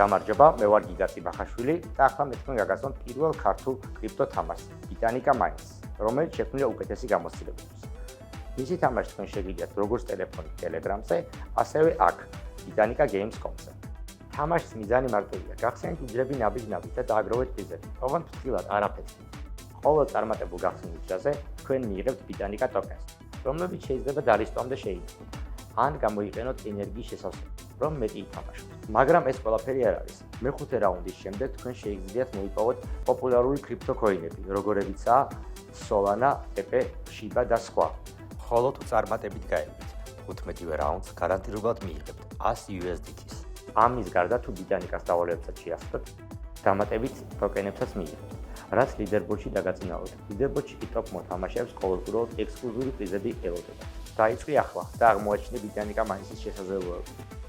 გამარჯობა, მე ვარ გიგატი ბახაშვილი და ახლა მე თქვენ გაგაცნობთ პირველ ქართულ კრიპტო თამაშს, Titanica Mines, რომელიც შექმნილია უკეთესი გამოცდილებისთვის. მისი თამაში თქვენ შეგიძლიათ როგორც ტელეფონით, Telegram-ზე, ასევე აქ, titanica.games.com-ზე. თამაშის მიზანი მარტივია, გახსენით უჯრები ნაბიჯ-ნაბიჯ და დააგროვეთ პრიზები. ოღონდ ფრთხილად არაფერს. ყოველ წარმატებულ გახსნილ უჯრაზე თქვენ მიიღებთ Titanica tokens, რომლებიც შეიძლება დალისტვამდე შეიძინოთ. ან გამოიყენოთ ენერგიის შესავსებით, რომ მეტი ითამაშოთ. მაგრამ ეს ყველაფერი არ არის. მეხუთე რაუნდის შემდეგ თქვენ შეიძლიათ მოიპოვოთ პოპულარული კრიპტო კოინები, როგორებიცაა Solana, Pepe, Shiba და სხვა. ხოლო თუ წარმატებით გაიგეთ 15-ვე რაუნდს გარანტირებულად მიიღებთ 100 USDT-ს. ამის გარდა თუ Titanica-ს დავალებებსაც შეასწრებთ, დამატებით ტოკენებსაც მიიღებთ, რაც ლიდერბორდში დაგაწინაურებთ. ლიდერბორდში კი ტოპ მოთამაშეებს ყოველდღიურად ექსკლუზიური პრიზები ელოდებათ. დაიწყე ახლა და აღმოაჩინე Titanica Mines-ის შესაძლებლობები.